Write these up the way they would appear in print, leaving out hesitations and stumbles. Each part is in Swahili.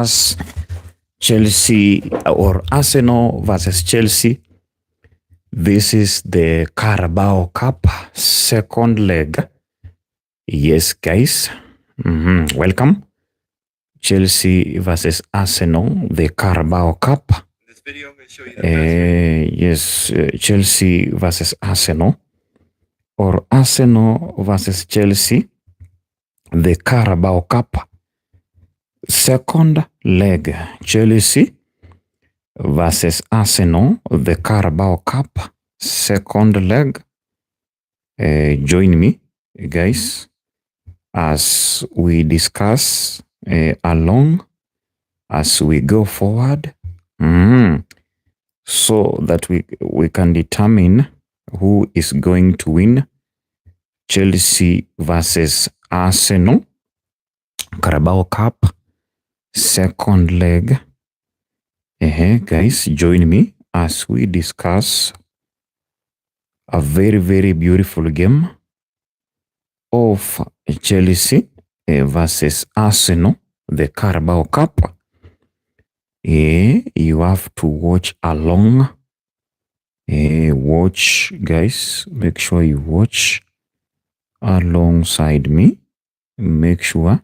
discuss Chelsea or Arsenal versus Chelsea. This is the Carabao Cup second leg. Yes, guys. Welcome. Chelsea versus Arsenal, the Carabao Cup. This video will show you the best. Yes, Chelsea versus Arsenal, or Arsenal versus Chelsea, the Carabao Cup second leg. Chelsea versus Arsenal, the Carabao Cup second leg. Join me, guys, as we discuss along as we go forward, so that we can determine who is going to win. Chelsea versus Arsenal, Carabao Cup second leg. Guys, join me as we discuss a very, very beautiful game of Chelsea versus Arsenal, the Carabao Cup. You have to watch along. Watch, guys. Make sure you watch alongside me. Make sure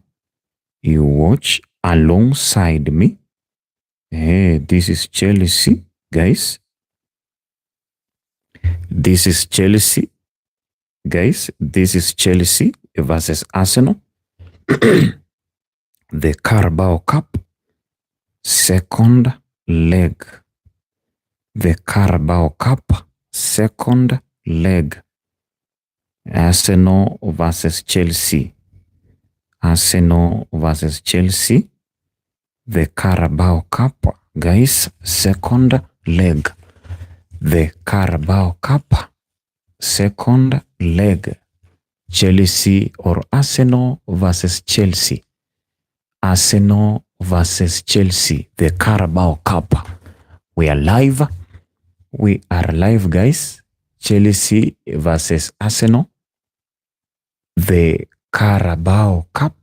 you watch alongside me. This is Chelsea, guys. This is Chelsea, guys. This is Chelsea versus Arsenal. The Carabao Cup second leg. The Carabao Cup second leg. Arsenal versus Chelsea. Arsenal versus Chelsea. The Carabao Cup, guys, second leg. The Carabao Cup second leg. Chelsea or Arsenal versus Chelsea. Arsenal versus Chelsea, the Carabao Cup. We are live. We are live, guys. Chelsea versus Arsenal, the Carabao Cup.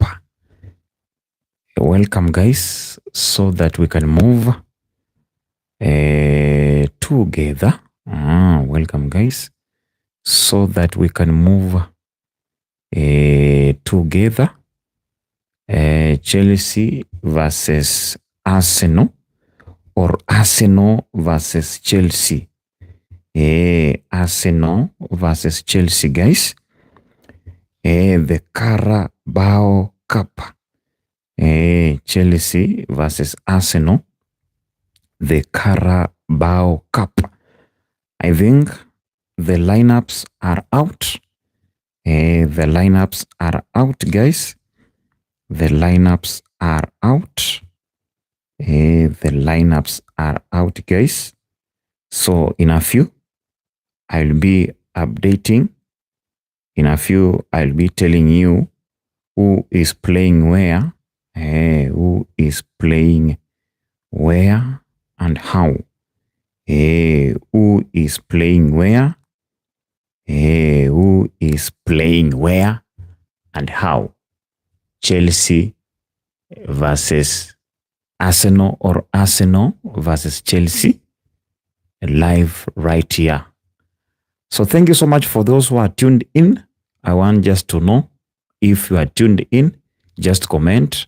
Welcome, guys, so that we can move together. Welcome, guys, so that we can move together. Chelsea versus Arsenal, or Arsenal versus Chelsea. Arsenal versus Chelsea, guys. The Carabao Cup. Chelsea versus Arsenal, the Carabao Cup. I think the lineups are out. The lineups are out, guys. The lineups are out. The lineups are out, guys. So in a few, I'll be updating. In a few, I'll be telling you who is playing where. Who is playing where and how. Who is playing where. Who is playing where and how. Chelsea versus Arsenal, or Arsenal versus Chelsea, live right here. So thank you so much for those who are tuned in. I want just to know if you are tuned in. Just comment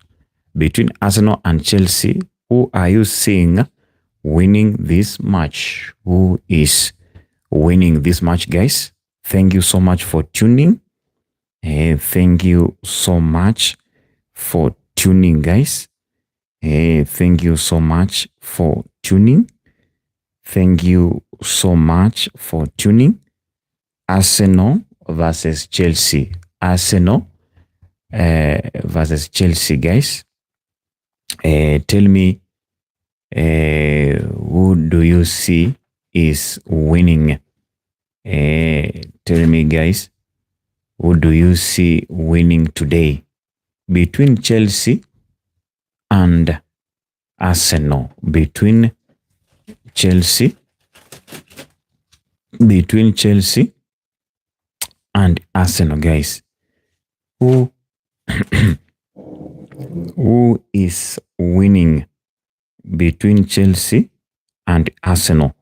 between Arsenal and Chelsea. Who are you seeing winning this match? Who is winning this match, guys? Thank you so much for tuning. Thank you so much for tuning, guys. Thank you so much for tuning. Thank you so much for tuning. Arsenal versus Chelsea. Arsenal versus Chelsea, guys. Tell me, who do you see is winning? Tell me, guys, who do you see winning today between Chelsea and Arsenal? Between Chelsea and Arsenal, guys. Who Who is winning between Chelsea and Arsenal?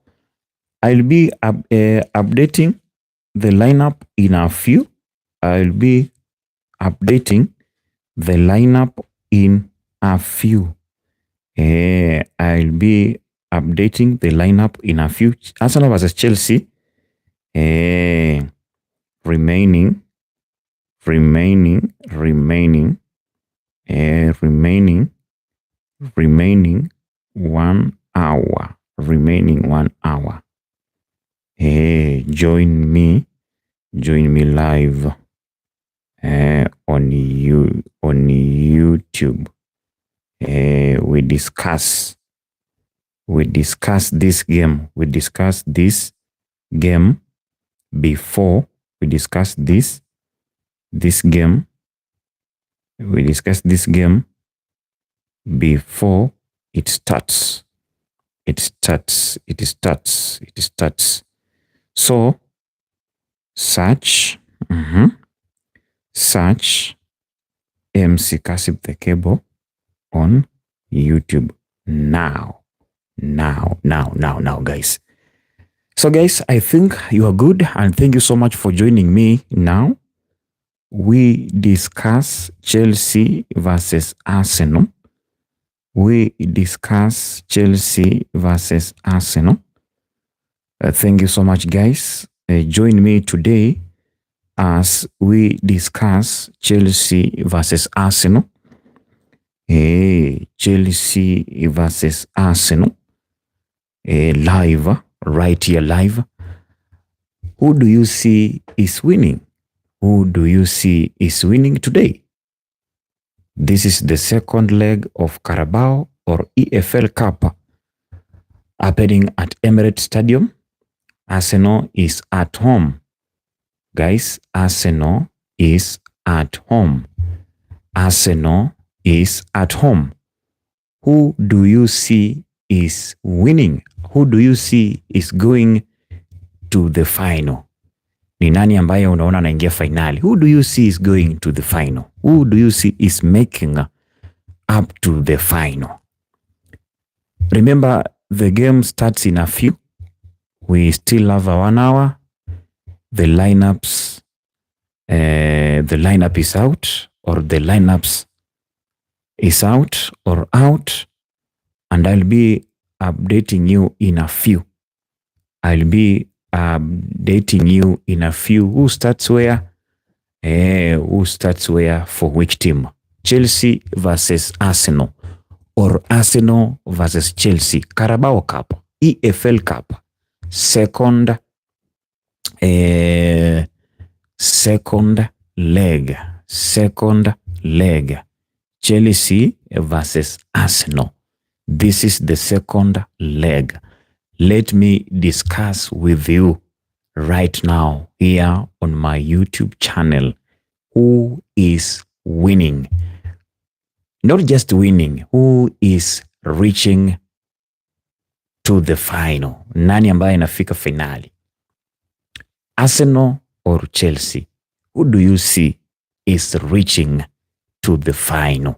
I'll be updating the lineup in a few. I'll be updating the lineup in a few. I'll be updating the lineup in a few. Arsenal versus Chelsea. Remaining 1 hour. Remaining 1 hour. Join me live on YouTube. We discuss this game. We discuss this game before we discuss this game. We discuss this game before it starts. It starts. So search MC Kasib the Cable on YouTube now, guys. So guys, I think you are good, and thank you so much for joining me. Now we discuss Chelsea versus Arsenal. Thank you so much, guys. Join me today as we discuss Chelsea versus Arsenal. Chelsea versus Arsenal. Live, right here, live. Who do you see is winning? Who do you see is winning today? This is the second leg of Carabao or EFL Cup happening at Emirates Stadium. Arsenal is at home. Guys, Arsenal is at home. Who do you see is winning? Who do you see is going to the final? Ni nani ambaye unaona anaingia finali? Who do you see is going to the final? Who do you see is making up to the final? Remember, the game starts in a few. We still have a 1 hour. The lineup is out, or the lineups is out or out, and I'll be updating you in a few. Who starts where? For which team? Chelsea versus Arsenal, or Arsenal versus Chelsea. Carabao Cup, EFL Cup, second leg. Chelsea versus Arsenal. This is the second leg. Let me discuss with you right now here on my YouTube channel. Who is winning? Not just winning, who is reaching to the final? Nani ambaye anafika finali? Arsenal or Chelsea? Who do you see is reaching to the final?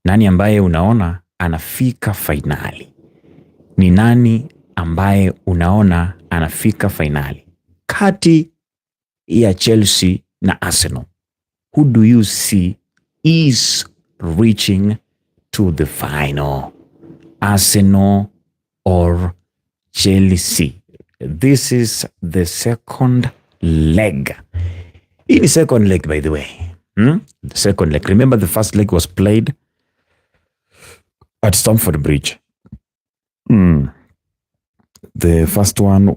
Nani ambaye unaona anafika finali? Ni nani ambaye unaona anafika finali kati ya Chelsea na Arsenal? Who do you see is reaching to the final? Arsenal or Chelsea? This is the second leg. In the second leg, by the way. The second leg. Remember, the first leg was played at Stamford Bridge. The first one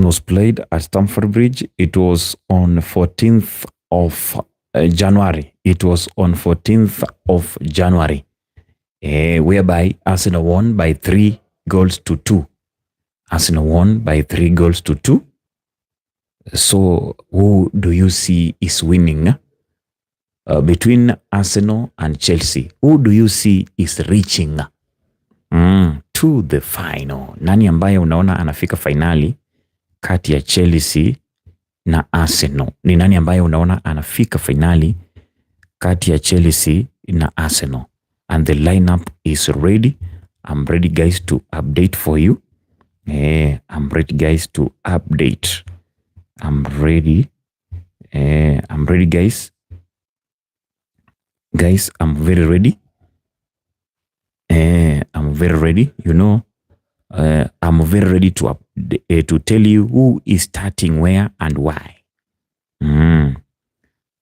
was played at Stamford Bridge. It was on 14th of January. Whereby Arsenal won by 3-2. So who do you see is winning between Arsenal and Chelsea? Who do you see is reaching to the final? Nani ambaye unaona anafika finali kati ya Chelsea na Arsenal? Ni nani ambaye unaona anafika finali kati ya Chelsea na Arsenal, and the lineup is ready. I'm ready guys to update for you. I'm ready guys to update. I'm ready guys. Guys, I'm very ready. I'm very ready. You know, I'm very ready to tell you who is starting where and why.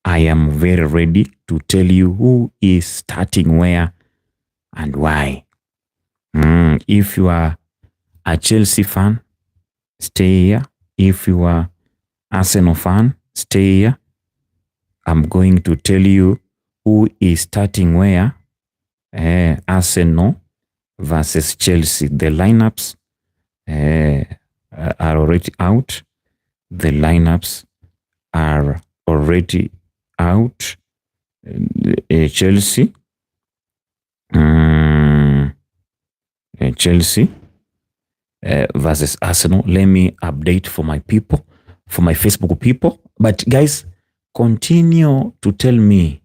I am very ready to tell you who is starting where and why. If you are a Chelsea fan, stay here. If you are Arsenal fan, stay here. I'm going to tell you who is starting where. Arsenal versus Chelsea. The lineups are already out. The lineups are already out. Chelsea. Chelsea versus Arsenal. Let me update for my people, for my Facebook people. But guys, continue to tell me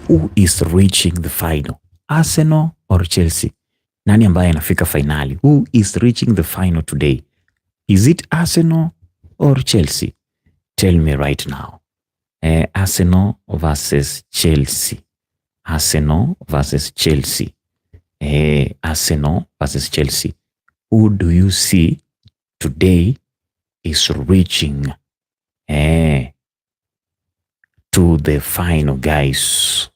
who is reaching the final, Arsenal or Chelsea? Nani ambaye anafika finali? Who is reaching the final today? Is it Arsenal or Chelsea? Tell me right now. Arsenal versus Chelsea. Arsenal versus Chelsea. Arsenal versus Chelsea. Who do you see today is reaching to the final, guys?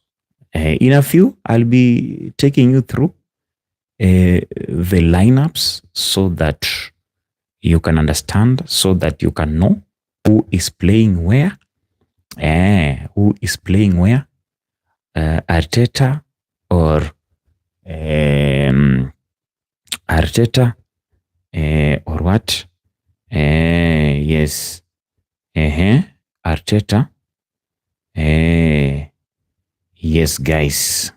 In a few, I'll be taking you through the lineups so that you can understand, so that you can know who is playing where. Who is playing where? Arteta or Arteta or what? Yes. Arteta. Yes, guys.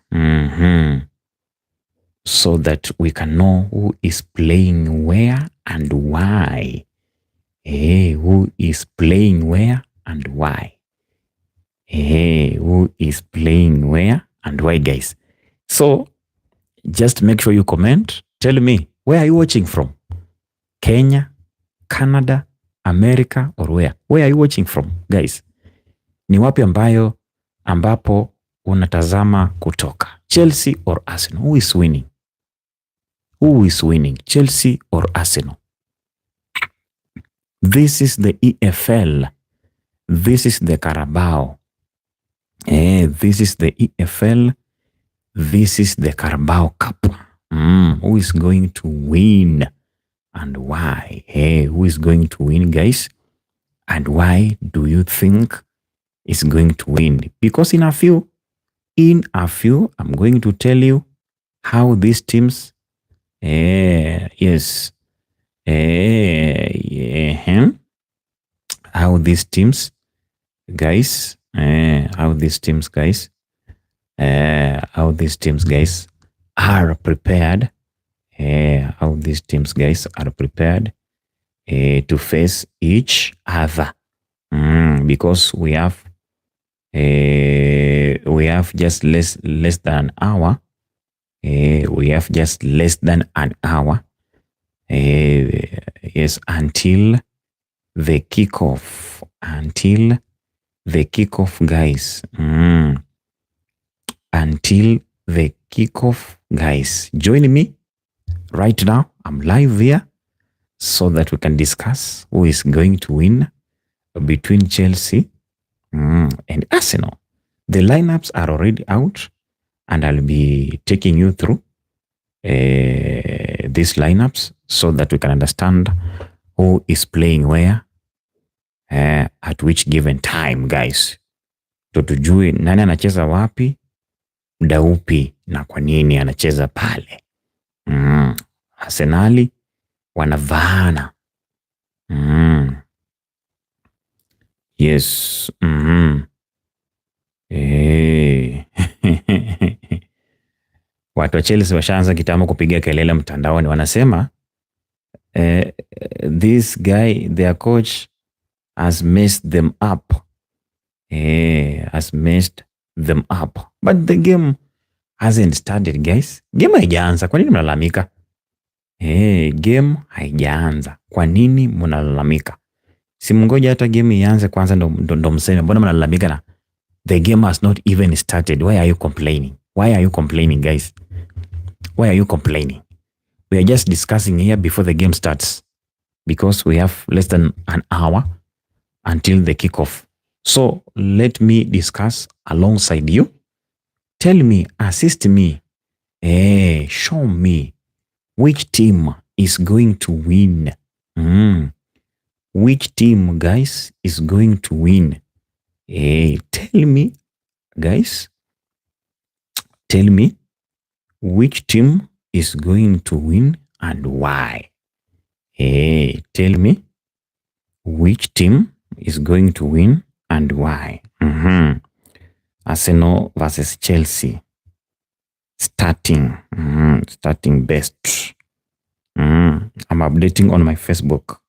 So that we can know who is playing where and why. Who is playing where and why? Who is playing where and why, guys? So just make sure you comment. Tell me, where are you watching from? Kenya, Canada, America, or where? Where are you watching from, guys? Ni wapi ambapo unatazama kutoka? Chelsea or Arsenal? Who is winning? Who is winning? Chelsea or Arsenal? This is the EFL. This is the Carabao. This is the EFL. This is the Carabao Cup. Who is going to win and why? Who is going to win, guys? And why do you think is going to win? Because in a few, I'm going to tell you how these teams, how these teams, guys, how these teams guys are prepared. How these teams guys are prepared to face each other. Because we have just less than an hour. We have just less than an hour. Yes, until the kickoff. Until the kickoff, guys. Until the kickoff, guys. Join me right now. I'm live here so that we can discuss who is going to win between Chelsea and Arsenal. The lineups are already out, and I'll be taking you through these lineups so that we can understand who is playing where at which given time, guys. Tujue nani anacheza wapi, muda upi, na kwa nini anacheza pale. Arsenali wanavaana. Yes. Watu wa Chelsea washaanza kitambo kupiga kelele mtandaoni, wanasema this guy, their coach, has messed them up. Has messed them up. But the game hasn't started, guys. Game haijaanza. Kwa nini mnalalamika? Game haijaanza. Kwa nini mnalalamika? Simngoja hata game ianze kwanza ndo mseme. Mbona mnalalamika na the game has not even started? Why are you complaining? Why are you complaining, guys? Why are you complaining? We are just discussing here before the game starts because we have less than an hour until the kickoff. So let me discuss alongside you. Tell me, assist me, show me which team is going to win. Which team, guys, is going to win? Tell me, guys. Tell me which team is going to win and why. Tell me which team is going to win and why. Arsenal versus Chelsea. Starting best. I'm updating on my Facebook.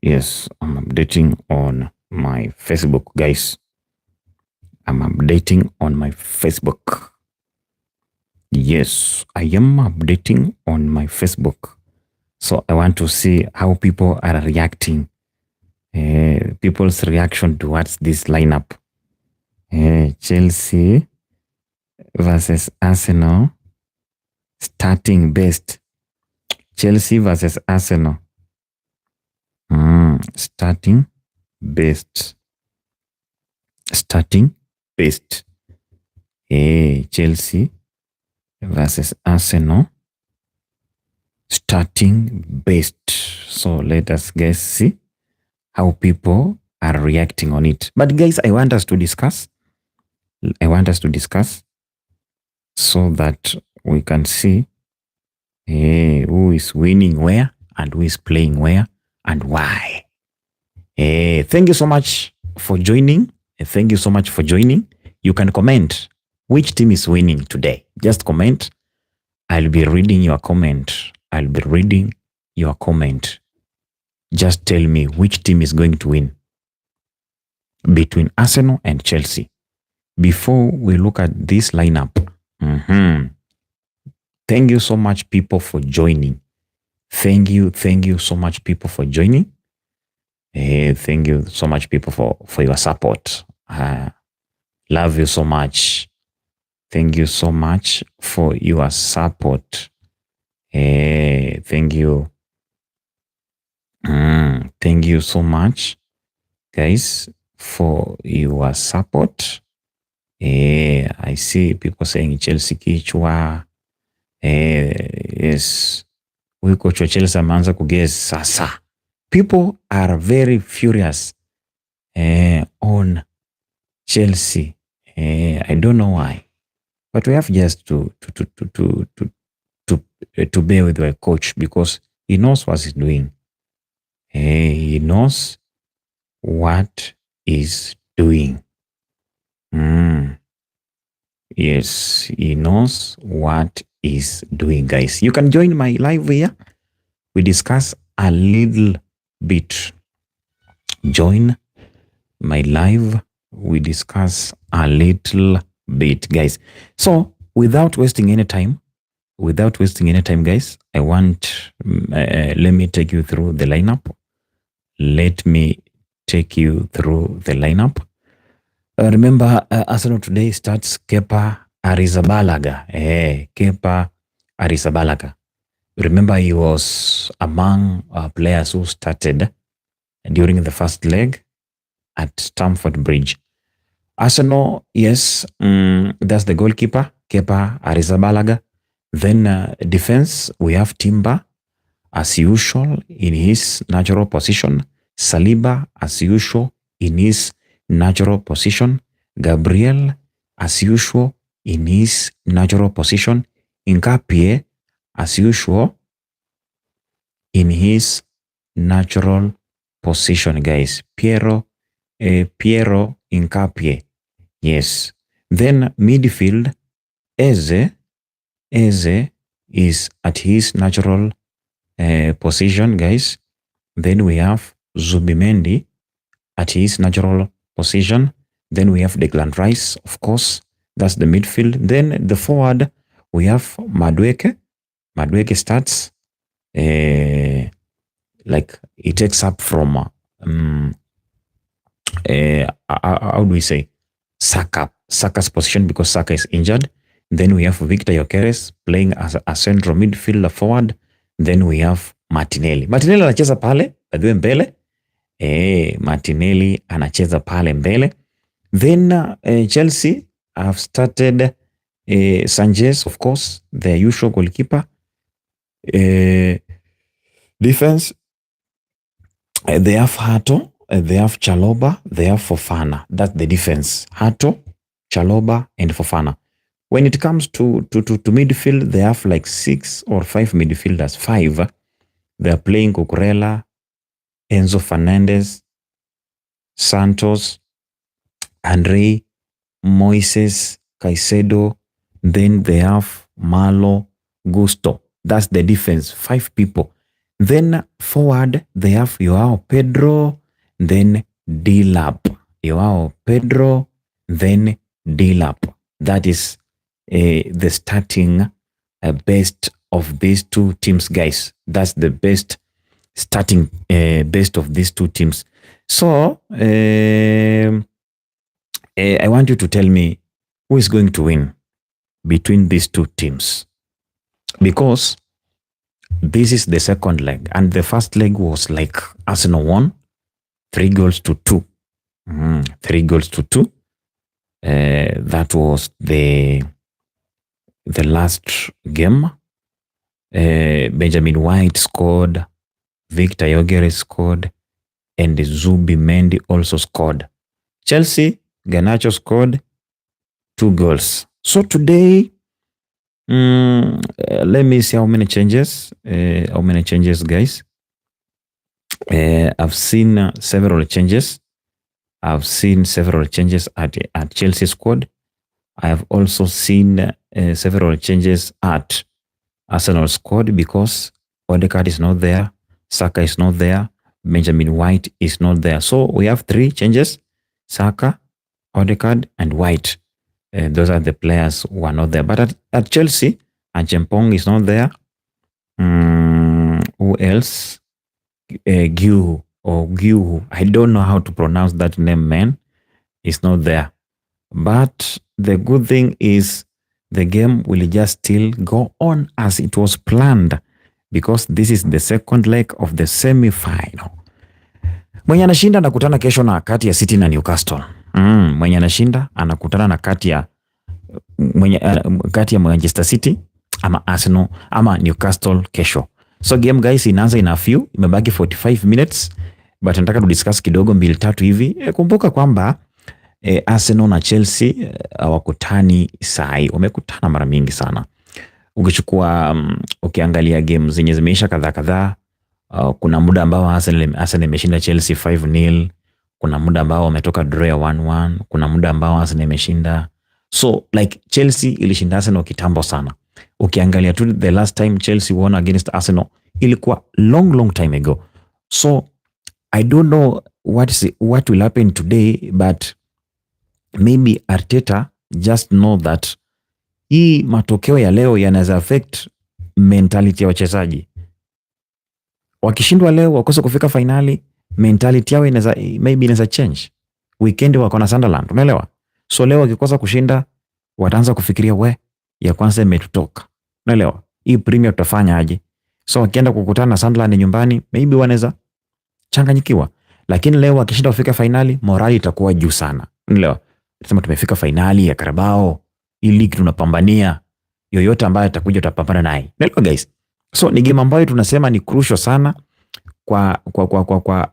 Yes, I'm updating on my Facebook, guys. I'm updating on my Facebook. Yes, I am updating on my Facebook. So I want to see how people are reacting. People's reaction towards this lineup. Chelsea versus Arsenal. Starting best. Chelsea versus Arsenal. Starting best. Starting best. Chelsea versus Arsenal. Starting best. So let us guys see how people are reacting on it. But guys, I want us to discuss. So that we can see who is winning where and who is playing where and why. Thank you so much for joining. Thank you so much for joining. You can comment which team is winning today. Just comment. I'll be reading your comment. Just tell me which team is going to win between Arsenal and Chelsea. Before we look at this lineup, thank you so much, people, for joining. Thank you so much, people, for joining. Thank you so much, people, for your support. Love you so much. Thank you so much for your support. Thank you. Thank you so much, guys, for your support. I see people saying Chelsea kichwa. Yes. Huyu coach wa Chelsea ameanza kuguess sasa. People are very furious on Chelsea. I don't know why. But we have just to bear with our coach because he knows what he's doing. He knows what he's doing. Yes, he knows what he's doing, guys. You can join my live here. We discuss a little bit. Join my live. We discuss a little bit, guys. So, without wasting any time, guys, I want, let me take you through the lineup. Remember, Arsenal today starts Kepa Arrizabalaga. Kepa Arrizabalaga. Remember, he was among players who started during the first leg at Stamford Bridge. Arsenal, yes, that's the goalkeeper, Kepa Arrizabalaga. Then defense, we have Timber, as usual, in his natural position. Saliba, as usual, in his natural position. Gabriel, as usual, in his natural position. Nkapie, as usual, in his natural position, guys. Piero Nkapie. Yes. Then midfield, Eze is at his natural position, guys. Then we have Zubimendi at his natural position. Then we have Declan Rice, of course. That's the midfield. Then the forward, we have Madueke. Madueke starts. Like it takes up from how do we say, Saka's position, because Saka is injured. Then we have Victor Gyökeres playing as a central midfielder forward. Then we have Martinelli anacheza pale badwe mbele. Martinelli anacheza pale mbele. Then Chelsea have started Sanchez, of course, the usual goalkeeper. Defense, they have Hato, they have Chalobah, they have Fofana. That's the defense. Hato, Chalobah, and Fofana. When it comes to midfield, they have like 6 or 5 midfielders. 5. They are playing Cucurella, Enzo Fernandez, Santos, Andre, Moises, Caicedo. Then they have Malo, Gusto. That's the defense. 5 people. Then forward, they have Joao Pedro, then D-Lap. Joao Pedro, then D-Lap. That is the starting best of these two teams, guys. That's the best starting best of these two teams. So, I want you to tell me who is going to win between these two teams. Because this is the second leg, and the first leg was like Arsenal won 3-2. 3-2. That was the last game. Benjamin White scored, Victor Gyökeres scored, and Zubi Mendy also scored. Chelsea, Garnacho scored 2 goals. So today, let me see how many changes. Guys. I've seen several changes. I've seen several changes at Chelsea squad. I have also seen several changes at Arsenal squad, because Odegaard is not there, Saka is not there, Benjamin White is not there. So we have 3 changes: Saka, Odegaard, and White. Those are the players who are not there. But at Chelsea, Acheampong is not there. Who else? Guihu. I don't know how to pronounce that name, man. Is not there. But the good thing is the game will just still go on as it was planned, because this is the second leg of the semi-final. Mwenye anashinda anakutana kesho na kati ya City na Newcastle. Mwenye anashinda anakutana na kati ya Manchester City ama Arsenal ama Newcastle kesho. So game, guys, inaanza in a few, imebaki 45 minutes, but nataka tudiscuss kidogo 2-3 hivi. Kumbuka kwamba Arsenal na Chelsea hawakutani sai, wamekutana mara mingi sana. Ukichukua ukiangalia games zenye zimeisha kadhaa, kuna muda ambao Arsenal imeshinda Chelsea 5-0, kuna muda ambao wametoka draw ya 1-1, kuna muda ambao Arsenal imeshinda. So like Chelsea ilishinda Arsenal kitambo sana. Ukiangalia tu the last time Chelsea won against Arsenal ilikuwa long time ago. So I don't know what will happen today, but maybe Arteta just know that hii matokeo ya leo yanaweza affect mentality ya wachezaji. Wakishindwa leo, wakosa kufika finali, mentality yao inaweza change. Weekend wako na Sunderland, unaelewa? So leo wakikosa kushinda, wataanza kufikiria ya kwanza imetutoka. Unaelewa? Hii Premier tutafanya aje? So wakienda kukutana na Sunderland nyumbani, maybe wanaweza changanyikiwa. Lakini leo wakishinda kufika finali, morali itakuwa juu sana. Unaelewa? Tunasema tumefika finali ya Carabao. Hii league tunapambania. Yoyote ambaye atakuja tutapambana naye. Unaelewa, guys? So ni game ambayo tunasema ni crucial sana kwa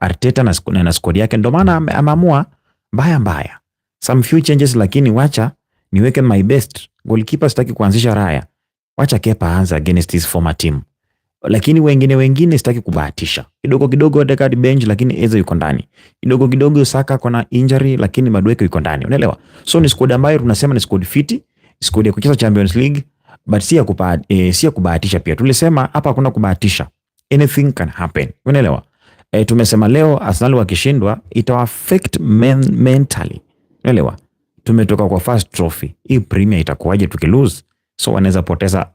Arteta na squad yake. Ndio maana ameamua mbaya. Some few changes, lakini wacha niweke my best. Goalkeeper sitaki kuanzisha raya. Wacha Kepa aanze against his former team. Lakini wengine sitaki kubahatisha. Kidogo Odegaard bench, lakini Eze yuko ndani. Kidogo Saka kuna injury, lakini Madueke yuko ndani. Unaelewa? So ni squad ambayo tunasema ni squad fit, squad ya kucheza Champions League, but si ya kubahatisha pia. Tulisema hapa hakuna kubahatisha. Anything can happen. Unaelewa? Tumesema leo Arsenal wakishindwa ita affect mentally. Unaelewa? Tumetoka kwa first trophy. Hii Premier itakuwaje tukilose? So wanaweza poteza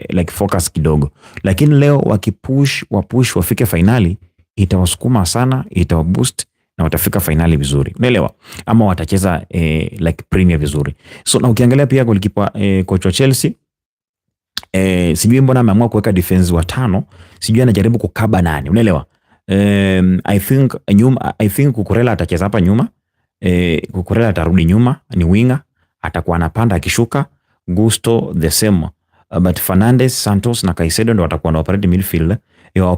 like focus kidogo. Lakini leo wapush wafike finali, itawasukuma sana, itawaboost na watafika finali vizuri. Unaelewa? Ama watacheza like Premier vizuri. So na ukiangalia pia golikipa coach wa Chelsea sijui mbona ameamua kuweka defense wa 5, sijui anajaribu kukaba nani. Unaelewa? I think Kukurela atacheza hapa nyuma. Kukurela atarudi nyuma, ni winger, atakuwa anapanda akishuka. Gusto the same, but Fernandes, Santos na Caicedo ndo watakuwa na operate midfield.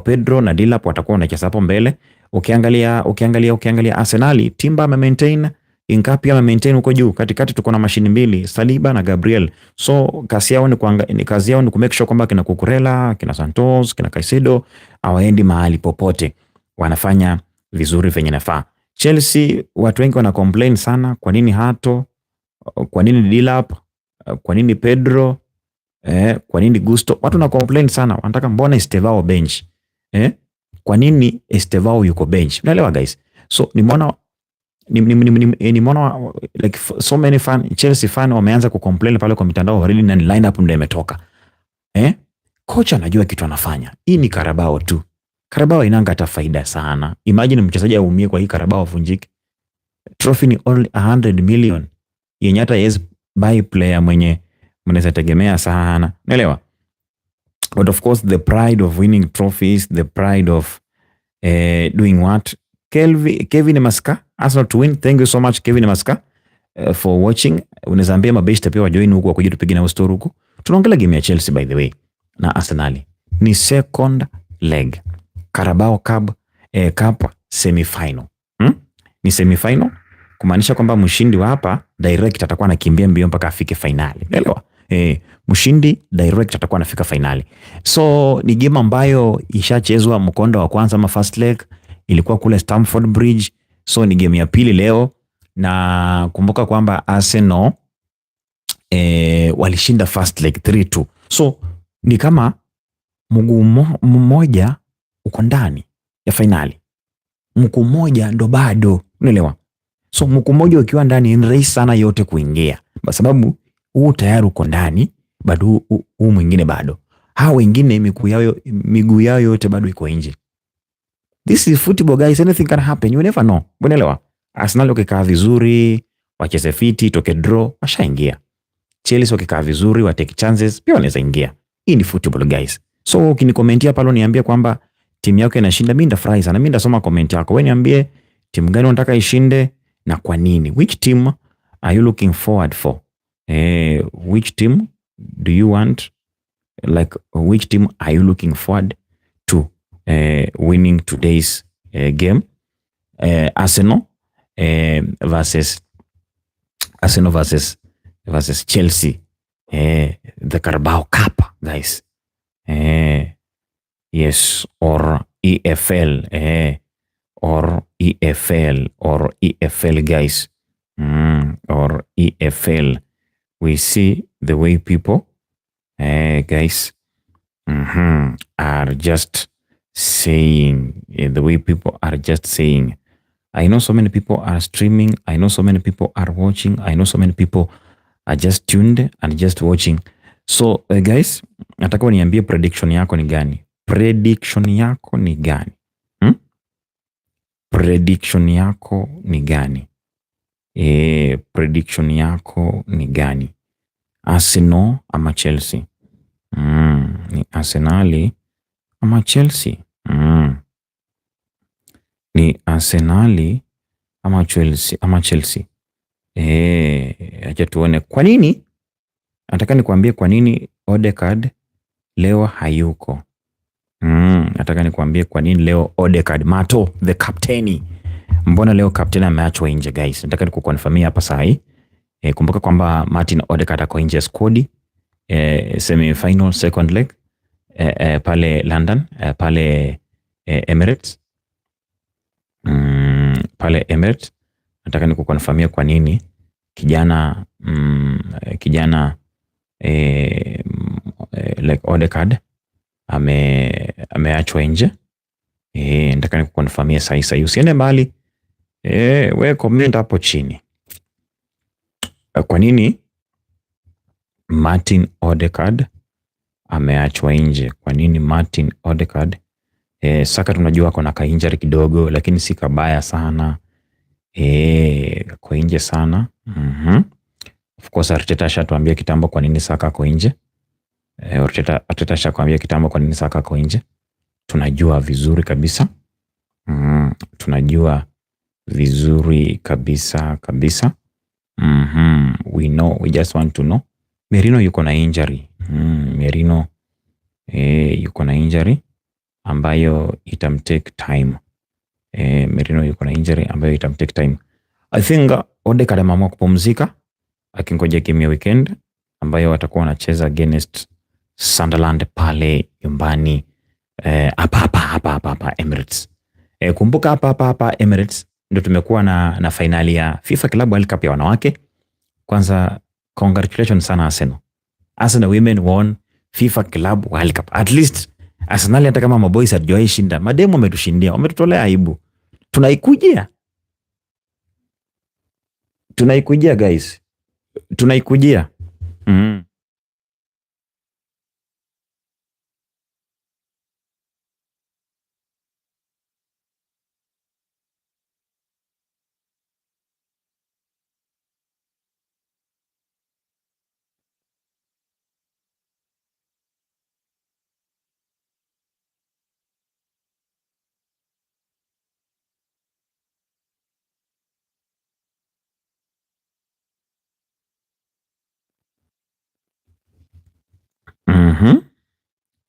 Pedro na Dilap watakuwa wanacheza hapo mbele. Ukiangalia Arsenal, Timber ame-maintain, Inkapi ame-maintain huko juu. Katikati tuko na mashini mbili, Saliba na Gabriel. So kazi yao ni kumake sure kwamba kina Kukurela, kina Santos, kina Caicedo hawaendi mahali popote, wanafanya vizuri venye nafaa. Chelsea watu wengi wana complain sana, kwa nini Hato, kwa nini Dilap, kwa nini Pedro, kwa nini Gusto. Watu na complain sana, wanataka mbona Estevao bench, kwa nini Estevao yuko bench. Unaelewa guys? So nimeona like so many Chelsea fan wameanza kucomplain pale kwa mitandao already, na line up ndio imetoka. Kocha anajua kitu anafanya. Hii ni Carabao tu. Carabao inanga hata faida sana. Imagine mchezaji aumie kwa hii Carabao afunjike. Trophy ni only 100 million. Yenye hata yes buy player mwenye mnaweza tegemea sana. Unaelewa? But of course the pride of winning trophies, the pride of doing what? Kevin Maska, Arsenal to win. Thank you so much Kevin Maska for watching. Unaweza ambia mabeshte pia wajoin huko wakuje tupige na story huko. Tunaongelea game ya Chelsea by the way na Arsenal. Ni second leg. Carabao Cup semi-final. Ni semi-final, kumaanisha kwamba mshindi wa hapa direct atakuwa anakimbia mbio mpaka afike finali. Unaelewa? Mshindi direct atakuwa anafika finali. So ni game ambayo ishachezwa mkondo wa kwanza ama first leg ilikuwa kule Stamford Bridge. So ni game ya pili leo, na kumbuka kwamba Arsenal walishinda first leg 3-2. So ni kama mguu mmoja uko ndani ya finali, mguu mmoja ndo bado. Unaelewa? So mguu mmoja ukiwa ndani ni rahisi sana yote kuingia, kwa sababu huu tayari uko ndani, bado huu mwingine bado. Hao wengine miguu yao yote bado iko nje. This is football guys, anything can happen, you never know. Unaelewa? Arsenal wakikaa vizuri, wacheze fiti, toke draw, washaingia. Chelsea wakikaa vizuri, wa take chances, pia wanaweza ingia. Hii ni football guys. So ukinikomentia pale niambie kwamba timu yako inashinda, mimi ndafurahi sana. Mimi ndasoma comment yako. Wewe niambie timu gani unataka ishinde na kwa nini? Which team are you looking forward for? Which team do you want, like which team are you looking forward to winning today's game? Arsenal versus Chelsea, the Carabao Cup guys. Yes, or EFL, or EFL guys, or EFL. We see the way people guys are just saying, the way people are just saying. I know so many people are streaming, I know so many people are watching, I know so many people are just tuned and just watching. So guys, nataka niambie prediction yako ni gani? Prediction yako ni gani? Prediction yako ni gani? Prediction yako ni gani? Arsenal ama Chelsea? Ni Arsenal ama Chelsea? Ni Arsenal ama Chelsea? Acha tuone. Kwa nini? Nataka nikwambie kwa nini Odegaard leo hayuko. Nataka nikwambie kwa nini leo Odegaard, Mato the captain. Mbona leo captain ameachwa nje guys? Nataka nikukonfirmia hapa saa hii. Kumbuka kwamba Martin Odegaard ako nje squad semi final second leg pale London, pale Emirates. Pale Emirates. Nataka nikukonfirmia kwa nini kijana like Odegaard ameachwa nje. Nataka nikukonfirmia sahi. Usiende mbali. We comment hapo chini. Kwa nini Martin Odegaard ameachwa nje? Kwa nini Martin Odegaard? Saka tunajua kuna ka injury kidogo, lakini si kabaya sana. Kwa nje sana. Of course Arteta ashatuambia kitambo kwa nini Saka kwa nje. Arteta ashakwambia kitambo kwa nini Saka kwa nje. Tunajua vizuri kabisa. Tunajua vizuri kabisa. We know, we just want to know. Merino yuko na injury. Merino yuko na injury ambayo itamtake time. Merino yuko na injury ambayo itamtake time. I think Odegaard ameamua kupumzika akingoja game ya weekend ambayo watakuwa wanacheza against Sunderland pale nyumbani hapa Emirates. Kumbuka hapa Emirates ndio tumekuwa na finali ya FIFA Club World Cup ya wanawake. Kwanza congratulations sana Arsenal. Arsenal women won FIFA Club World Cup. At least Arsenal hata kama maboys hatujawahi shinda, mademu wametushindia, wametutolea aibu. Tunaikujia guys. Tunaikujia.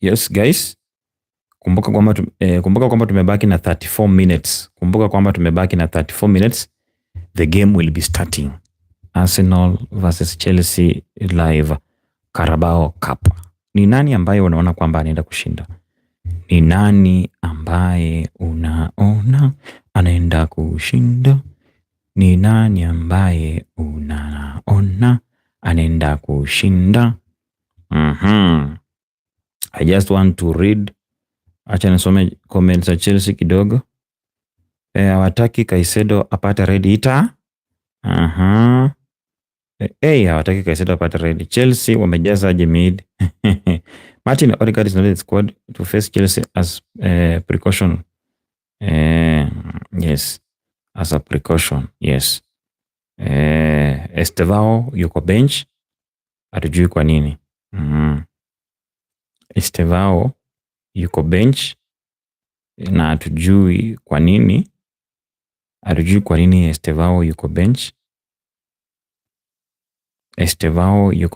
Yes guys. Kumbuka kwamba tumebaki na 34 minutes. The game will be starting. Arsenal versus Chelsea live Carabao Cup. Ni nani ambaye unaona kwamba anaenda kushinda? Ni nani ambaye unaona anaenda kushinda? Ni nani ambaye unaona anaenda kushinda? I just want to read. Acha nisome comments za Chelsea kidogo. Hawataki Kaisedo apate red ita. Hawataki Kaisedo apate red. Chelsea wamejaza mid. Martin Odegaard is not in the squad to face Chelsea as precaution. Yes. As a precaution. Yes. Estevao yuko bench. Hatujui kwa nini. Estevao yuko bench na hatujui kwa nini. Estevao yuko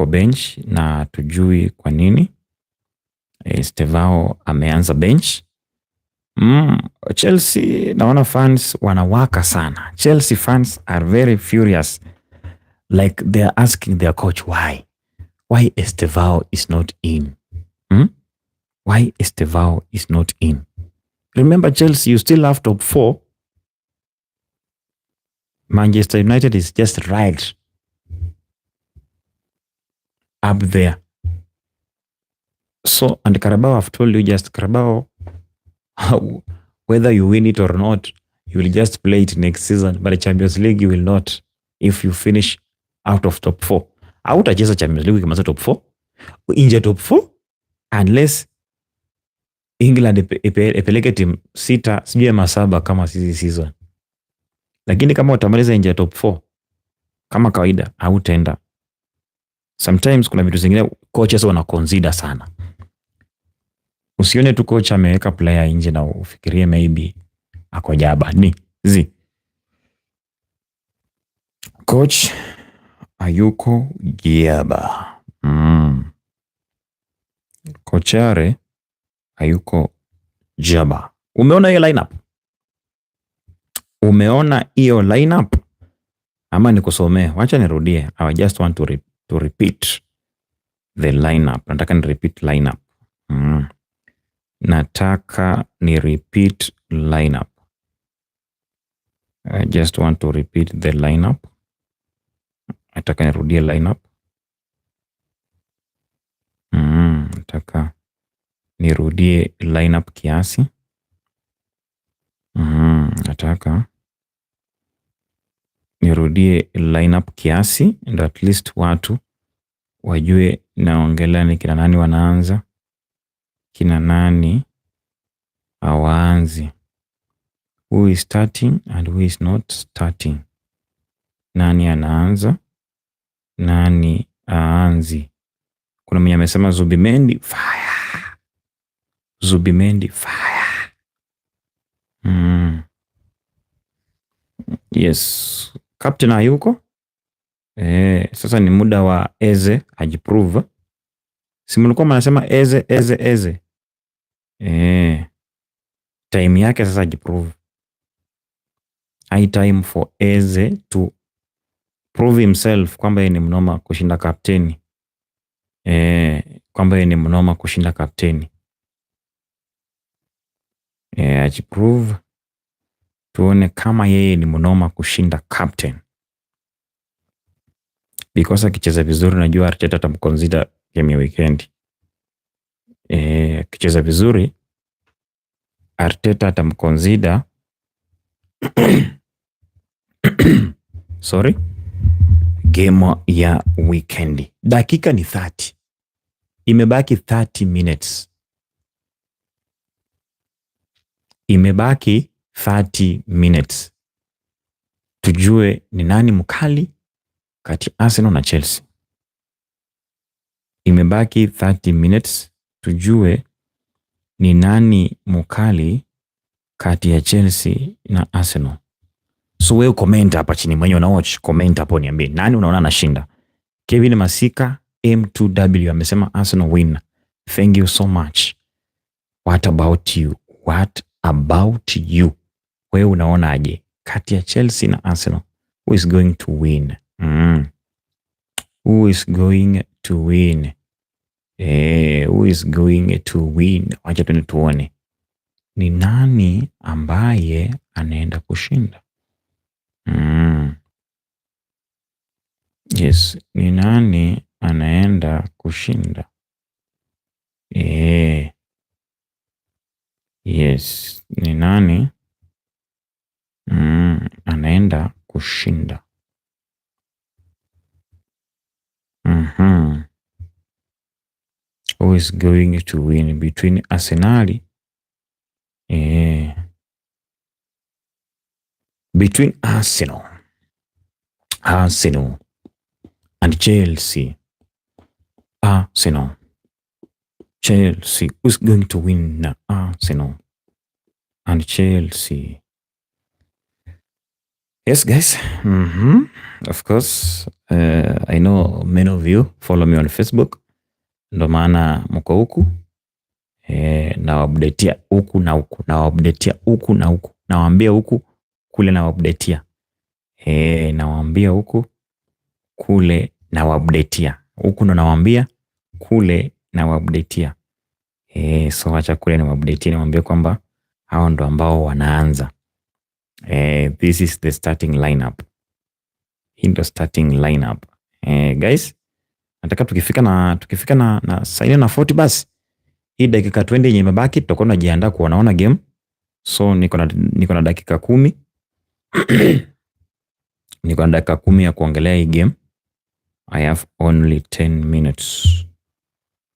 bench. Na hatujui kwa nini. Estevao ameanza bench. Chelsea naona fans wanawaka sana. Chelsea fans are very furious. Like they are asking their coach why Estevao is not in. Why Estevao is not in? Remember Chelsea, you still have top 4. Manchester United is just right up there. So, and Carabao, I've told you just Carabao, whether you win it or not, you will just play it next season. But the Champions League, you will not if you finish out of top 4. Hautacheza Champions League kama top 4. Inje top 4 unless England ipeleke timu 6 sijui ama 7 kama sisi season. Lakini kama utamaliza nje top 4 kama kawaida hautaenda. Sometimes kuna vitu zingine coaches wana consider sana. Usione tu coach ameweka player nje na ufikirie maybe ako jaba. Coach hayuko jaba. Kochare hayuko jaba. Umeona hiyo lineup? Ama nikusomee? Wacha nirudie. I just want to repeat the lineup. Nataka ni repeat lineup. I just want to repeat the lineup. Nataka nirudie lineup. Nataka nirudie lineup kiasi. Nataka nirudie lineup kiasi ndio at least watu wajue naongelea ni kina nani wanaanza, kina nani hawaanzi, who is starting and who is not starting, nani anaanza, nani aanzi. Kuna mwenye amesema Zubimendi fire, Zubimendi fire. Yes, captain hayuko. Sasa ni muda wa Eze ajiprove. Si mlikuwa mnasema Eze. Time yake sasa ajiprove. High time for Eze to prove himself kwamba yeye ni mnoma kushinda kapteni. Kwamba yeye ni mnoma kushinda kapteni. Ajiprove. Tuone kama yeye ni mnoma kushinda captain. Because akicheza vizuri najua Arteta atamconsider game ya weekend. Akicheza vizuri Arteta atamconsider sorry, game ya weekend. Dakika ni 30. Imebaki 30 minutes. Imebaki 30 minutes. Tujue ni nani mkali kati Arsenal na Chelsea. Imebaki 30 minutes. Tujue ni nani mkali kati ya Chelsea na Arsenal. So wewe comment hapa chini, mwenye una watch comment hapo niambie nani unaona anashinda. Kevin Masika M2W amesema Arsenal win. Thank you so much. What about you? What about you? Wewe unaona aje kati ya Chelsea na Arsenal? Who is going to win? Who is going to win? Who is going to win? Wacha tuone ni nani ambaye anaenda kushinda. Yes, ni nani anaenda kushinda? Yes, ni nani anaenda kushinda? Who is going to win between Arsenal? Between Arsenal and Chelsea. Arsenal, Chelsea. Who's going to win? Arsenal and Chelsea. Yes, guys. Of course, I know many of you follow me on Facebook. Ndo maana mko huku. Nawaupdatea huku na huku. Nawaupdatea huku na huku. Nawaambia huku kule nawaupdatea. Nawaambia huku kule nawaupdatea. Huku ndo nawaambia kule nawaupdatea. So acha kule nawaupdatea, nawaambia kwamba hao ndo ambao wanaanza. This is the starting lineup. Hii ndo starting lineup. Guys, nataka tukifika na saa na 40 basi. Hii dakika 20 yenye imebaki tutakuwa tunajiandaa kuona game. So niko na dakika 10. Niko na dakika 10 ya kuongelea hii game. I have only 10 minutes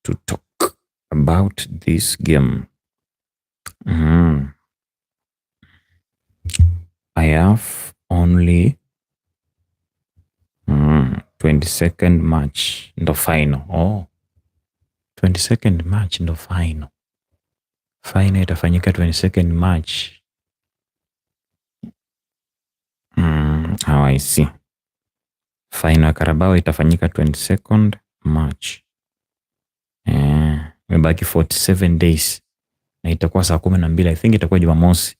to talk about this game. I have only 22nd match ndo final. 22nd match ndo final. Final itafanyika 22nd match. I see. Final ya Carabao itafanyika 22nd March. Imebaki 47 days. Na itakuwa saa 12. I think itakuwa Jumamosi.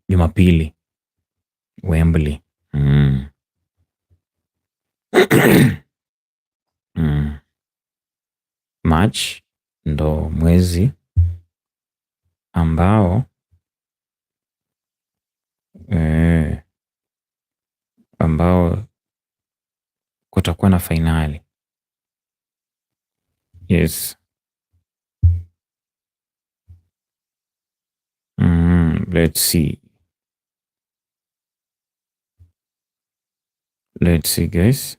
Jumapili. Wembley. March ndo mwezi ambao kutakuwa na finali. Yes. Let's see. Let's see, guys.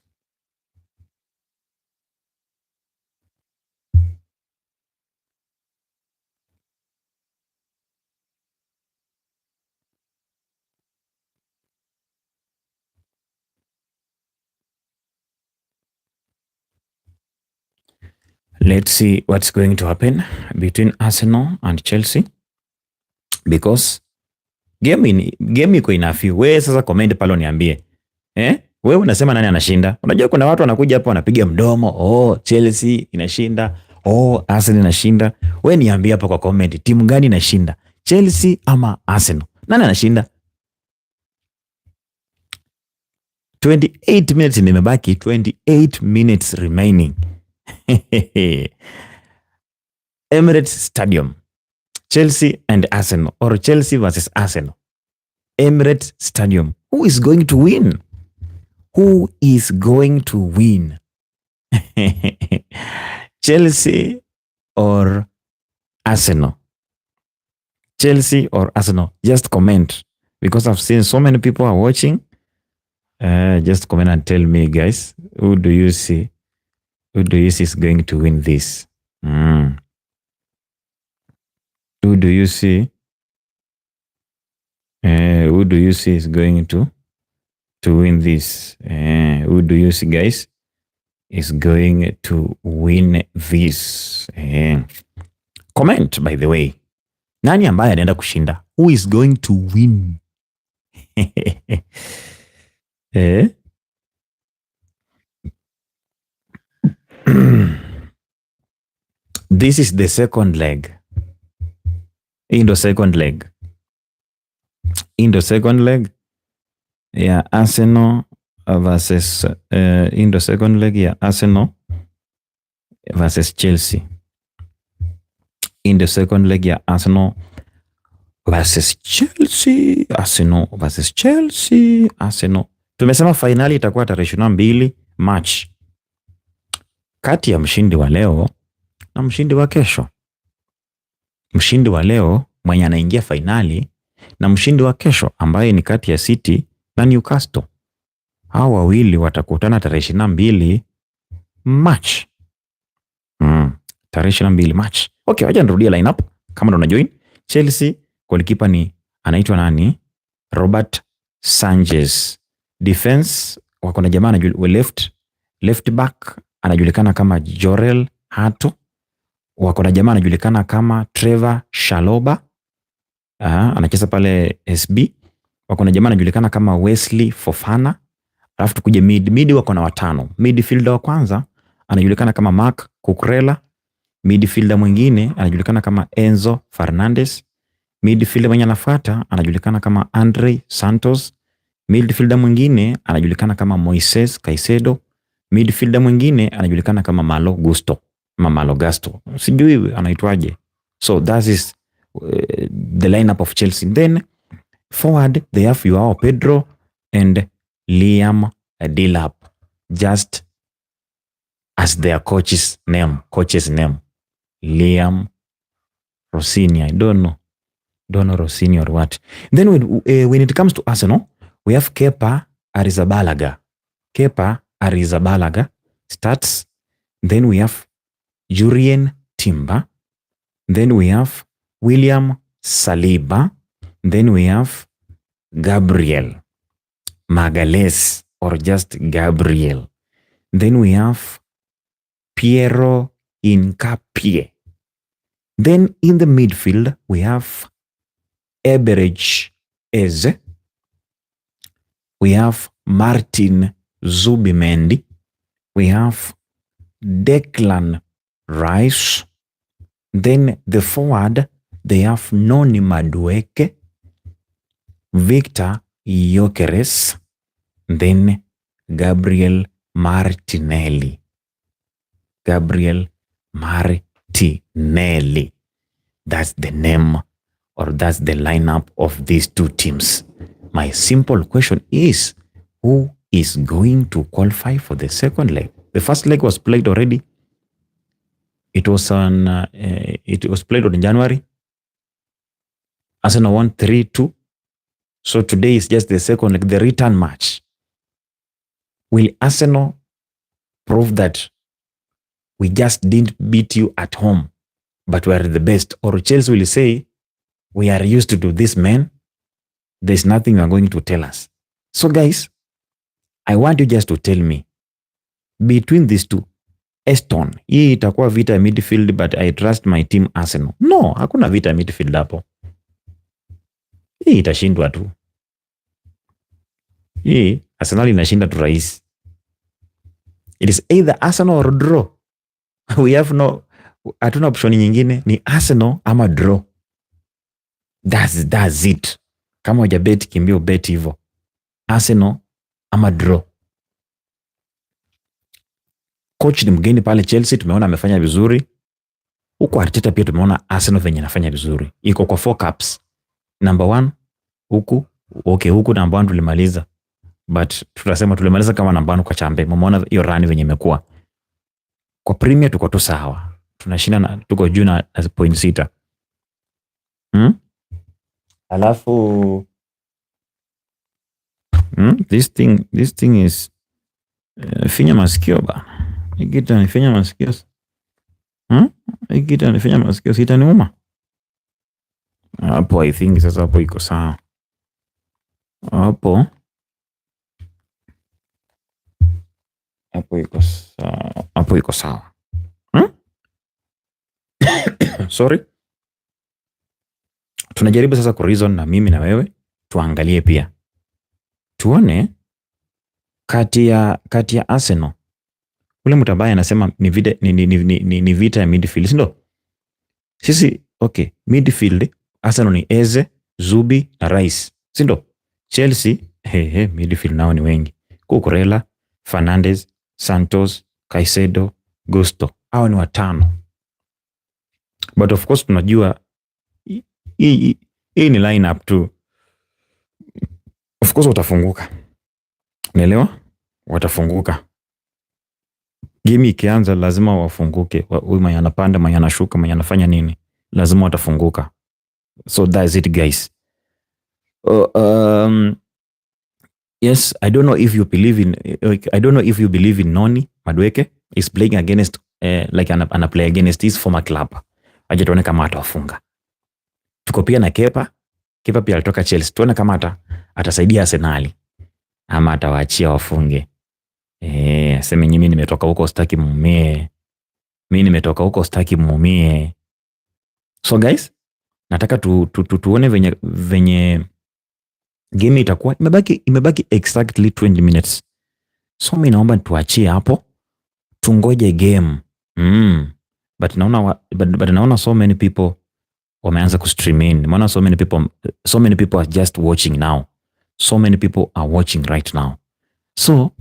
Let's see what's going to happen between Arsenal and Chelsea, because game iko inafi. Wewe sasa comment pale niambie, wewe unasema nani anashinda? Unajua kuna watu wanakuja hapa wanapiga mdomo, Chelsea inashinda, Arsenal inashinda. Wewe niambie hapa kwa comment, timu gani inashinda, Chelsea ama Arsenal? Nani anashinda? 28 minutes nimebaki, 28 minutes remaining. Emirates Stadium, Chelsea and Arsenal, or Chelsea versus Arsenal. Emirates Stadium. Who is going to win? Who is going to win? Chelsea or Arsenal? Chelsea or Arsenal? Just comment, because I've seen so many people are watching. Just comment and tell me, guys, who do you see? Who do you see is going to win this? Who do you see? Who do you see is going to win this? Who do you see, guys, is going to win this? Comment, by the way. Nani ambaye anaenda kushinda? Who is going to win? This is the second leg. In the second leg. Yeah, Arsenal versus in the second leg, yeah, Arsenal versus Chelsea. In the second leg, yeah, Arsenal versus Chelsea. Arsenal versus Chelsea. Arsenal. Tumesema finali itakuwa tarehe 22 March. Kati ya mshindi wa leo na mshindi wa kesho. Mshindi wa leo mwenye anaingia finali na mshindi wa kesho ambaye ni kati ya City na Newcastle. Hao wawili watakutana tarehe 22 March. Tarehe 22 March. Okay, wacha nirudia lineup kama ndo unajoin. Chelsea goalkeeper ni anaitwa nani? Robert Sanchez. Defense wako na jamaa left back anajulikana kama Jorel Hato. Wako na jamaa anajulikana kama Trevor Chalobah. Anacheza pale SB. Wako na jamaa anajulikana kama Wesley Fofana. Alafu tukuje mid wako na watano. Midfielder wa kwanza anajulikana kama Mark Cucurella. Midfielder mwingine anajulikana kama Enzo Fernandez. Midfielder mwenye anafuata anajulikana kama Andre Santos. Midfielder mwingine anajulikana kama Moises Caicedo. Midfielder mwingine anajulikana kama Malo Gusto. Sijui anaitwaje. So that is the lineup of Chelsea. Then forward they have Joao Pedro and Liam Delap, just as their coach's name. Liam Rossini. I don't know Rossini or what. Then when it comes to Arsenal, we have Kepa Arrizabalaga starts. Then we have Jurien Timber. Then we have William Saliba. Then we have Gabriel Magalhaes, or just Gabriel. Then we have Piero Hincapié. Then in the midfield, we have Eberechi Eze. We have Martin Zubimendi. We have Declan Rice. Then the forward, they have Noni Madueke, Victor Gyökeres, then Gabriel Martinelli. That's the name, or that's the lineup of these two teams. My simple question is, who is going to qualify for the second leg? The first leg was played already. It was played on January. Arsenal won 3-2. So today is just the second leg, the return match. Will Arsenal prove that we just didn't beat you at home, but we are the best? Or Chelsea will say, we are used to this, man. There's nothing you are going to tell us. So guys, I want you just to tell me, between these two, Aston, hii itakuwa vita ya midfield, but I trust my team Arsenal. No, hakuna vita ya midfield hapo. Hii itashindwa tu. Hii Arsenal inashinda tu rahisi. It is either Arsenal or draw. We have no, hatuna option nyingine, ni Arsenal ama draw. That's it. Kama hujabet kimbia bet hivyo. Arsenal ama draw. Coach ni mgeni pale Chelsea, tumeona amefanya vizuri. Huko Arteta pia tumeona Arsenal venye anafanya vizuri. Iko kwa 4 caps. Number 1 huku, okay, huku number 1 tulimaliza. But tutasema tulimaliza kama number 1 kwa chambe. Mmeona hiyo run venye imekuwa. Kwa Premier tuko tu sawa. Tunashinda na tuko juu na point 6. Alafu this thing is finya masikio ba. Ikita nifinya masikio. Ikita nifinya masikio sitaniuma. Hapo I think sasa hapo iko sawa. Hapo iko sawa. Sorry. Tunajaribu sasa ku reason na mimi na wewe, tuangalie pia. Tuone kati ya Arsenal. Ule mtu ambaye anasema ni vita ya midfield, ndio? Sisi okay, midfield Arsenal ni Eze, Zubi na Rice, ndio? Chelsea midfield nao ni wengi. Kukurela, Fernandes, Santos, Caicedo, Gusto. Hao ni 5. But of course tunajua hii ni line up tu. Of course watafunguka. Unaelewa? Watafunguka. Game ikianza lazima wafunguke. Huyu mwenye anapanda, mwenye anashuka, mwenye anafanya nini? Lazima watafunguka. So that's it guys. Yes, I don't know if you believe in Noni Madueke is playing against like ana play against his former club. Aje tuone kama atawafunga. Tuko pia na Kepa pia alitoka Chelsea. Tuone kama atasaidia Arsenal ama atawaachia wafunge. Sema mimi nimetoka huko sitaki mumie. So guys, nataka tuone venye game itakuwa. Imebaki exactly 20 minutes. So mimi naomba tuachie hapo. Tungoje game. But naona so many people wameanza kustream in. Maana so many people are just watching now. So many people are watching right now. So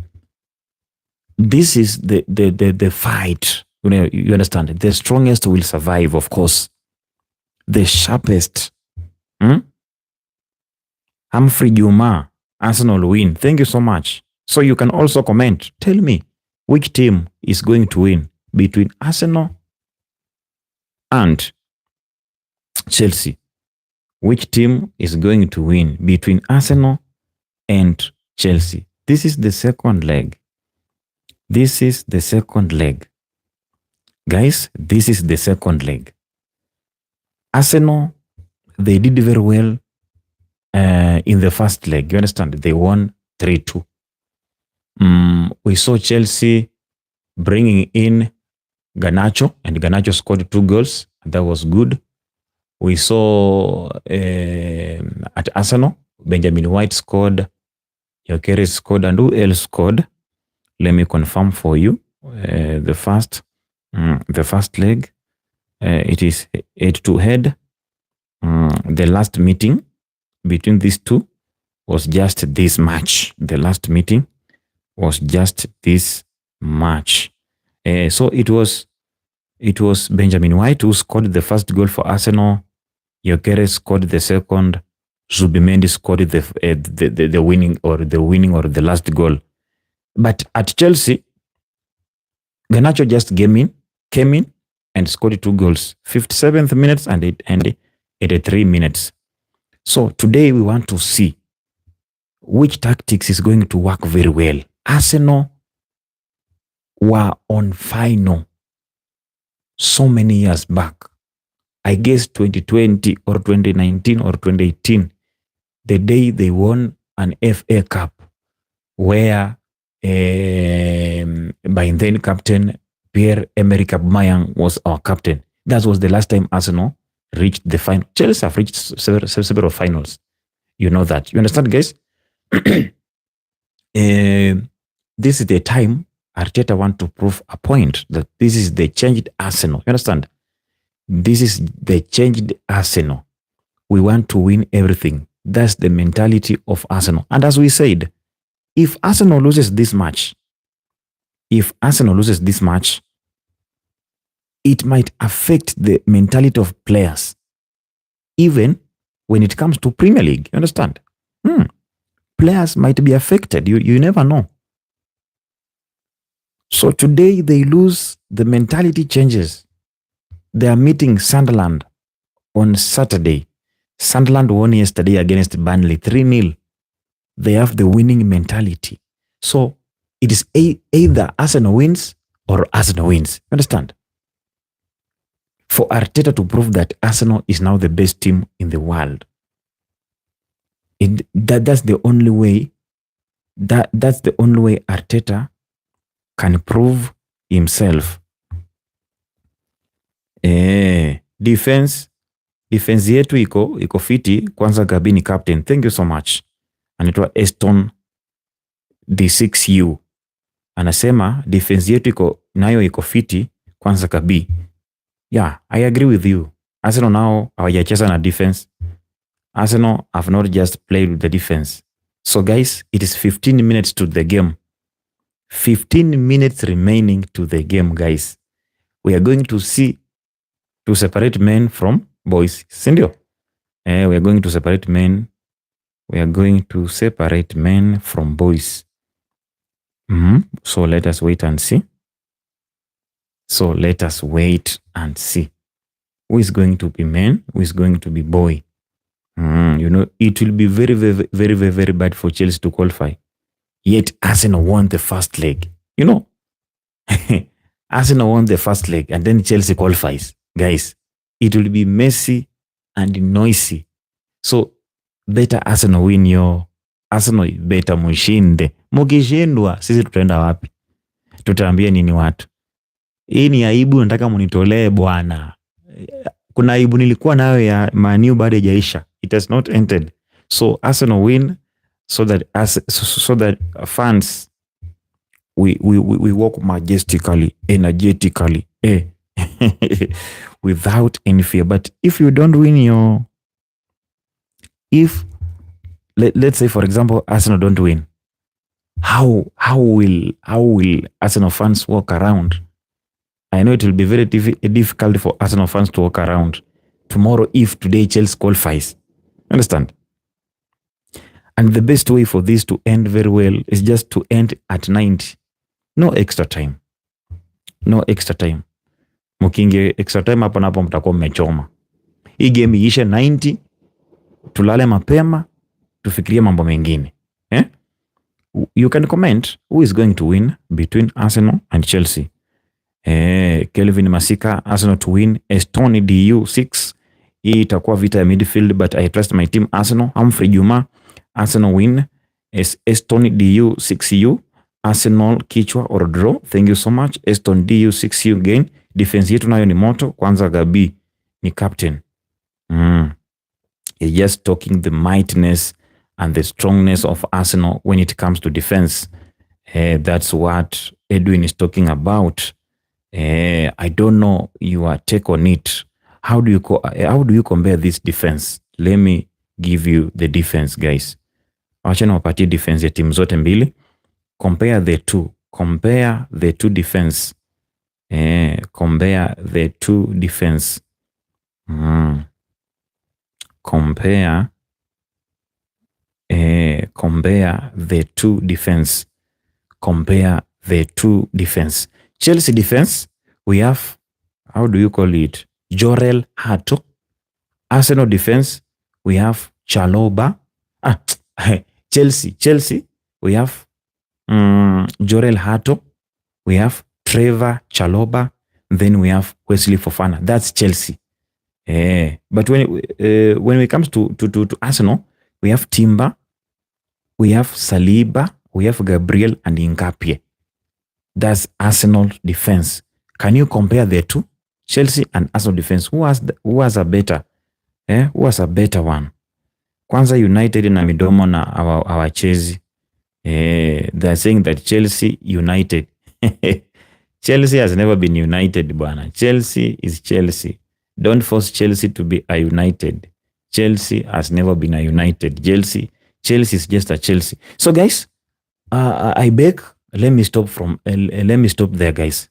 this is the fight. You understand? The strongest will survive, of course. The sharpest. Humphrey Juma, Arsenal win. Thank you so much. So you can also comment. Tell me which team is going to win between Arsenal and Chelsea. Which team is going to win between Arsenal and Chelsea? This is the second leg. Guys, this is the second leg. Arsenal, they did very well in the first leg. You understand? They won 3-2. We saw Chelsea bringing in Garnacho, and Garnacho scored 2 goals. That was good. We saw at Arsenal, Benjamin White scored, Gyökeres scored, and who else scored? Let me confirm for you. The first leg, it is 8-2 The last meeting between these two was just this match. The last meeting was just this match. So it was Benjamin White who scored the first goal for Arsenal. Gyökeres scored the second. Zubimendi scored the winning or the last goal. But at Chelsea, Garnacho just came in and scored 2 goals, 57th minutes and 83 minutes. So today we want to see which tactics is going to work very well Arsenal were on final so many years back. I guess 2020 or 2019 or 2018, the day they won an FA Cup, where by then captain Pierre-Emerick Aubameyang was our captain. That was the last time Arsenal reached the final. Chelsea have reached several finals. You know that. You understand, guys? This is the time Arteta want to prove a point that this is the changed Arsenal. You understand? This is the changed Arsenal. We want to win everything. That's the mentality of Arsenal. And as we said, if Arsenal loses this match, it might affect the mentality of players, even when it comes to Premier League. You understand? Players might be affected. You never know. So today they lose, the mentality changes. They are meeting Sunderland on Saturday. Sunderland won yesterday against Burnley 3-0. They have the winning mentality. So it is either Arsenal wins or Arsenal wins. Understand? For Arteta to prove that Arsenal is now the best team in the world. That's the only way. That's the only way Arteta can prove himself. Defense yetu iko fiti. Kwanza Gabi ni captain. Thank you so much. Anaitwa Eston D6U. Anasema defense yetu nayo iko fiti. Kwanza Gabi. Yeah, I agree with you. Arsenal now hawajacheza na defense. Arsenal have not just played with the defense. So guys, it is 15 minutes to the game. 15 minutes remaining to the game, guys. We are going to separate men from boys. Sindio? We are going to separate men. We are going to separate men from boys. So let us wait and see. Who is going to be man? Who is going to be boy? It will be very, very, very, very, very bad for Chelsea to qualify. Yet Arsenal won the first leg. Arsenal won the first leg and then Chelsea qualifies. Guys, it will be messy and noisy. So better Arsenal win yo. Arsenal better mushinde. Mukishindwa sisi tutaenda wapi? Tutaambia nini watu? Hii ni aibu, nataka munitolee bwana. Kuna aibu nilikuwa nayo ya Man U bado haijaisha. It has not ended. So Arsenal win so that fans we walk majestically, energetically, without any fear. But if you don't win let's say for example Arsenal don't win, how will Arsenal fans walk around? I know it will be very difficult for Arsenal fans to walk around tomorrow if today Chelsea qualifies. Understand? And the best way for this to end very well is just to end at 90. No extra time. Mukinge extra time hapo napo mtakuwa mmechoma. Hii game iishe 90, tulale mapema, tufikirie mambo mengine. You can comment who is going to win between Arsenal and Chelsea. Kelvin Masika, Arsenal to win. Estoni DU6. Hii itakuwa vita ya midfield, but I trust my team Arsenal. Humphrey Juma, Arsenal win. Estoni DU6U. Arsenal kichwa or draw. Thank you so much. Eston DU6U again. Defense yetu nayo ni moto. Kwanza Gabi ni captain. He's just talking the mightiness and the strongness of Arsenal when it comes to defense. That's what Edwin is talking about. I don't know your take on it. How do you compare this defense? Let me give you the defense, guys. Wacha niwapatie defense ya timu zote mbili. Compare the two defense. Compare the two defense. Compare the two defense. Compare the two defense. Chelsea defense, we have, how do you call it? Jorel Hato. Arsenal defense, we have Chaloba. Chelsea, we have Jorel Hato, we have Trevor Chalobah, then we have Wesley Fofana. That's Chelsea. But when it comes to Arsenal, we have Timber, we have Saliba, we have Gabriel and Nkapie. That's Arsenal defense. Can you compare the two? Chelsea and Arsenal defense. Who has a better? Who has a better one? Kwanza United na midomo na hawachezi. They're saying that Chelsea United. Chelsea has never been united, bwana. Chelsea is Chelsea. Don't force Chelsea to be a United. Chelsea has never been a United. Chelsea is just a Chelsea. So guys, I beg, let me stop there, guys.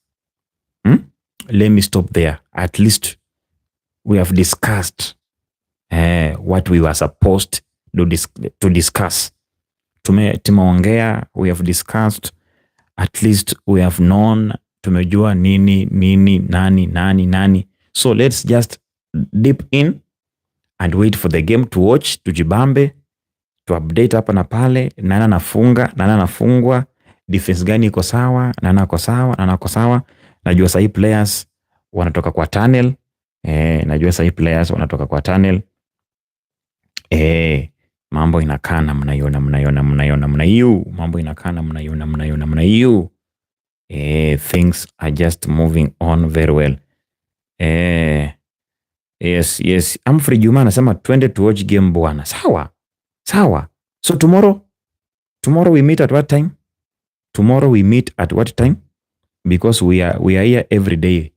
Let me stop there. At least we have discussed what we were supposed to discuss. Tumeongea, we have discussed. At least we have known, tumejua nani. So let's just dip in and wait for the game to watch, tujibambe, to update hapa na pale, nani anafungwa, defense gani iko sawa, nani ako sawa. Najua sahi players wanatoka kwa tunnel. Mambo inakaa mnaiona. Mambo inakaa mnaiona. Things are just moving on very well. Yes. Amfrey Juma anasema twende to watch game bwana. Sawa. So tomorrow we meet at what time? Because we are here every day.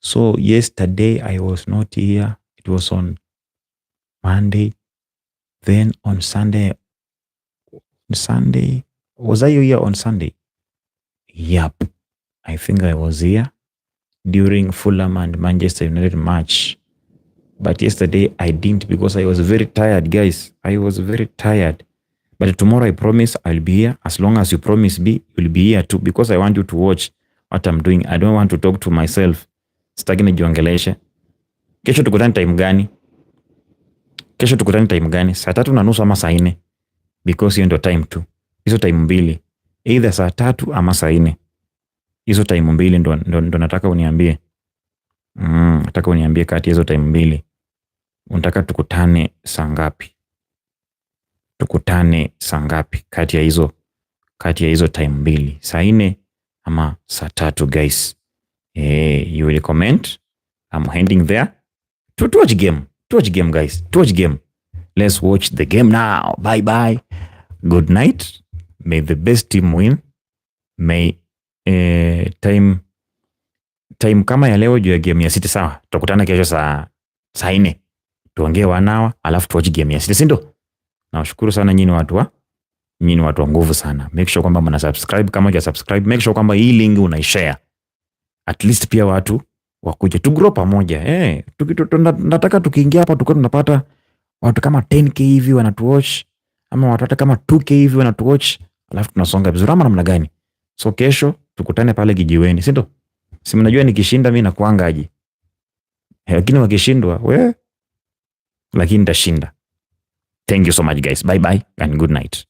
So yesterday I was not here. It was on Monday. Then on Sunday. Was I here on Sunday? Yep. I think I was here during Fulham and Manchester United match. But yesterday I didn't because I was very tired, guys. I was very tired. But tomorrow I promise I'll be here. As long as you promise me, you'll be here too. Because I want you to watch what I'm doing. I don't want to talk to myself. Sitaki nijiongeleshe. Kesho tukutane time gani? Saa 3:30 ama saa 4. Because hiyo ndio time tu. Hizo time mbili. Either saa 3 ama saa 4. Hizo time mbili ndo nataka uniambie. Nataka uniambie kati hizo time mbili. Unataka tukutane saa ngapi? Kati ya hizo time mbili. Saa 4 ama saa 3, guys. You will comment. I'm heading there to watch game. Guys. To watch game. Let's watch the game now. Bye. Good night. May the best team win. May time kama ya leo juu ya game ya City, sawa. Tutakutana kesho saa 4. Tuongee wanawa, alafu tu watch game ya City, sindo? Nawashukuru sana nyinyi watu wa nguvu sana. Make sure kwamba mna subscribe kama huja subscribe. Make sure kwamba hii link unaishare. At least pia watu wakuje tu grow pamoja. Nataka tukiingia hapa tukao tunapata watu kama 10k hivi wanatuwatch, ama watu hata kama 2k hivi wanatuwatch, alafu tunasonga vizuri ama namna gani? So kesho tukutane pale kijiweni, si ndo? Si mnajua nikishinda mimi nakuangaje. Lakini wakishindwa lakini nitashinda. Thank you so much, guys. Bye and good night.